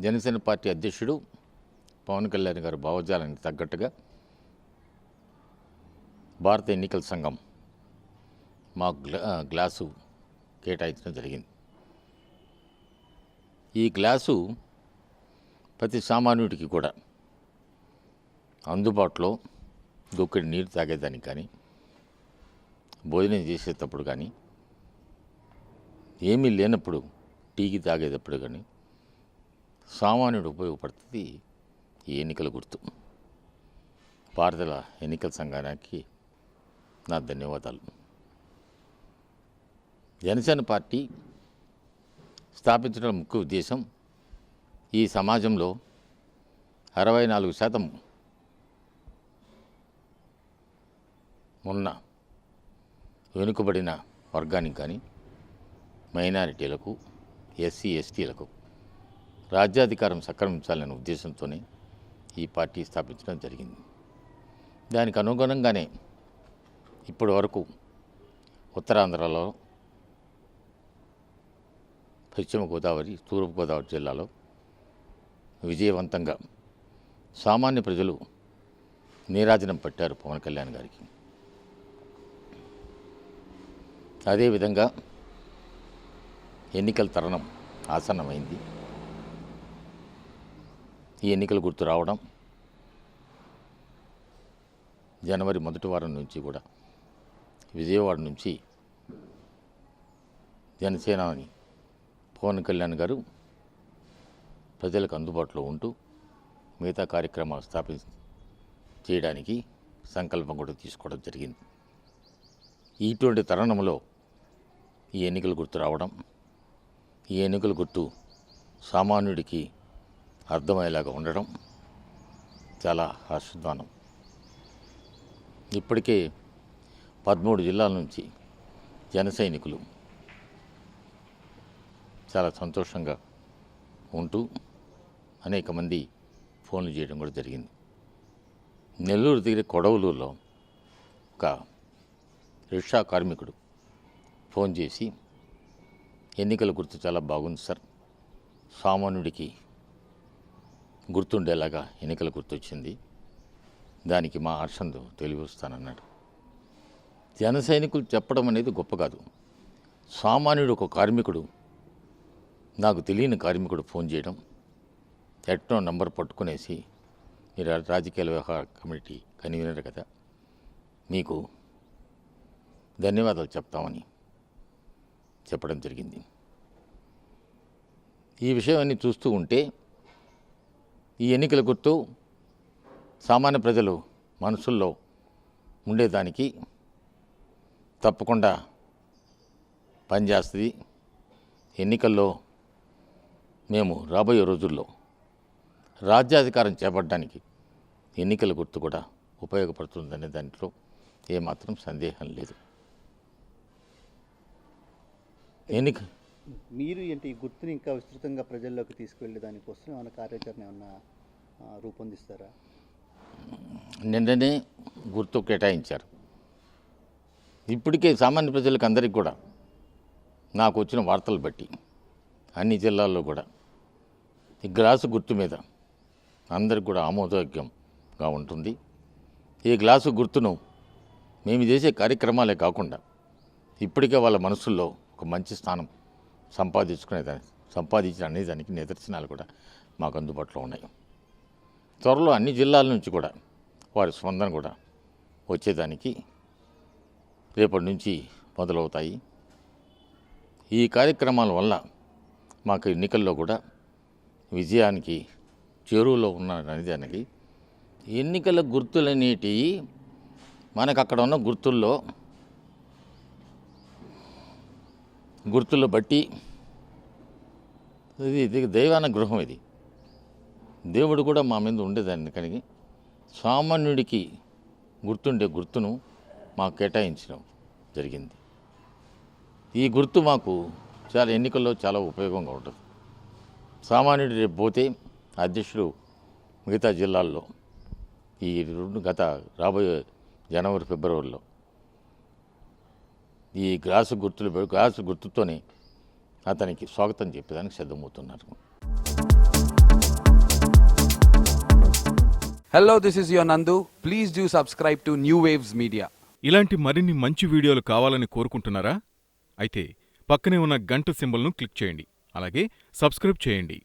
Janasena party అధ్యక్షుడు పవన్ కళ్యాణ్ గారి భావజాలానికి తగ్గట్టుగా భారత ఎన్నికల సంఘం మాకు గ్లాసు కేటాయించడం జరిగింది. ఈ గ్లాసు ప్రతి సామాన్యుడికి కూడా అందుబాటులో దొక్కడి నీరు తాగేదానికి కానీ, భోజనం చేసేటప్పుడు కానీ, ఏమీ లేనప్పుడు టీకి తాగేటప్పుడు కానీ సామాన్యుడు ఉపయోగపడుతుంది ఈ ఎన్నికల గుర్తు. భారత ఎన్నికల సంఘానికి నా ధన్యవాదాలు. జనసేన పార్టీ స్థాపించడం ముఖ్య ఉద్దేశం ఈ సమాజంలో 64% ఉన్న వెనుకబడిన వర్గానికి కానీ, మైనారిటీలకు, ఎస్సీ ఎస్టీలకు రాజ్యాధికారం సక్రమించాలనే ఉద్దేశంతోనే ఈ పార్టీ స్థాపించడం జరిగింది. దానికి అనుగుణంగానే ఇప్పటి వరకు ఉత్తరాంధ్రలో, పశ్చిమ గోదావరి, తూర్పు గోదావరి జిల్లాలో విజయవంతంగా సామాన్య ప్రజలు నీరాజనం పట్టారు పవన్ కళ్యాణ్ గారికి. అదేవిధంగా ఎన్నికల తరుణం ఆసన్నమైంది. ఈ ఎన్నికల గుర్తు రావడం జనవరి మొదటి వారం నుంచి కూడా విజయవాడ నుంచి జనసేనాని పవన్ కళ్యాణ్ గారు ప్రజలకు అందుబాటులో ఉంటూ మిగతా కార్యక్రమాలు చేయడానికి సంకల్పం కూడా తీసుకోవడం జరిగింది. ఇటువంటి తరుణంలో ఈ ఎన్నికల గుర్తు రావడం, ఈ ఎన్నికల గుర్తు సామాన్యుడికి అర్థమయ్యేలాగా ఉండడం చాలా హర్షధ్వానం. ఇప్పటికే 13 జిల్లాల నుంచి జన సైనికులు చాలా సంతోషంగా ఉంటూ అనేక మంది ఫోన్లు చేయడం కూడా జరిగింది. నెల్లూరు దగ్గర కొడవలూరులో ఒక రిక్షా కార్మికుడు ఫోన్ చేసి, ఎన్నికల గుర్తు చాలా బాగుంది సార్, సామాన్యుడికి గుర్తుండేలాగా ఎన్నికల గుర్తు వచ్చింది, దానికి మా హర్షంతో తెలియస్తానన్నాడు. జన సైనికులు చెప్పడం అనేది గొప్ప కాదు. సామాన్యుడు ఒక కార్మికుడు, నాకు తెలియని కార్మికుడు ఫోన్ చేయడం, ఎట్నో నంబర్ పట్టుకునేసి, మీరు రాజకీయ వ్యవహార కమిటీ కన్వీనర్ కదా, మీకు ధన్యవాదాలు చెప్తామని చెప్పడం జరిగింది. ఈ విషయాన్ని చూస్తూ ఉంటే ఈ ఎన్నికల గుర్తు సామాన్య ప్రజలు మనసుల్లో ఉండేదానికి తప్పకుండా పనిచేస్తుంది. ఎన్నికల్లో మేము రాబోయే రోజుల్లో రాజ్యాధికారం చేపట్టడానికి ఎన్నికల గుర్తు కూడా ఉపయోగపడుతుందనే దాంట్లో ఏమాత్రం సందేహం లేదు. మీరు ఏంటి ఈ గుర్తుని ఇంకా విస్తృతంగా ప్రజల్లోకి తీసుకువెళ్ళే దానికోసం ఏమైనా కార్యాచరణ ఏమన్నా రూపొందిస్తారా? నిన్ననే గుర్తు కేటాయించారు. ఇప్పటికే సామాన్య ప్రజలకు అందరికీ కూడా నాకు వచ్చిన వార్తలు బట్టి అన్ని జిల్లాల్లో కూడా ఈ గ్లాసు గుర్తు మీద అందరికి కూడా ఆమోదయోగ్యంగా ఉంటుంది. ఈ గ్లాసు గుర్తును మేము చేసే కార్యక్రమాలే కాకుండా ఇప్పటికే వాళ్ళ మనసుల్లో ఒక మంచి స్థానం సంపాదించిన అనేదానికి నిదర్శనాలు కూడా మాకు అందుబాటులో ఉన్నాయి. త్వరలో అన్ని జిల్లాల నుంచి కూడా వారి స్పందన కూడా వచ్చేదానికి రేపటి నుంచి మొదలవుతాయి. ఈ కార్యక్రమాల వల్ల మాకు ఎన్నికల్లో కూడా విజయానికి చేరువలో ఉన్న అనేదానికి ఎన్నికల గుర్తులనేటివి మనకు అక్కడ ఉన్న గుర్తులు బట్టి ఇది దైవానుగ్రహం. ఇది దేవుడు కూడా మా మీద ఉండేదాన్ని కనుక సామాన్యుడికి గుర్తుండే గుర్తును మాకు కేటాయించడం జరిగింది. ఈ గుర్తు మాకు చాలా ఎన్నికల్లో చాలా ఉపయోగంగా ఉంటుంది. సామాన్యుడు రేపు పోతే అధ్యక్షుడు మిగతా జిల్లాల్లో ఈ రాబోయే జనవరి ఫిబ్రవరిలో ఈ గ్లాసు గుర్తుతోనే అతనికి స్వాగతం చెప్పేదానికి సిద్ధమవుతున్నారు. Hello, this is your Nandu. Please do subscribe to New Waves Media. ఇలాంటి మరిన్ని మంచి వీడియోలు కావాలని కోరుకుంటున్నారా? అయితే పక్కనే ఉన్న గంట సింబల్ను క్లిక్ చేయండి. అలాగే సబ్స్క్రైబ్ చేయండి.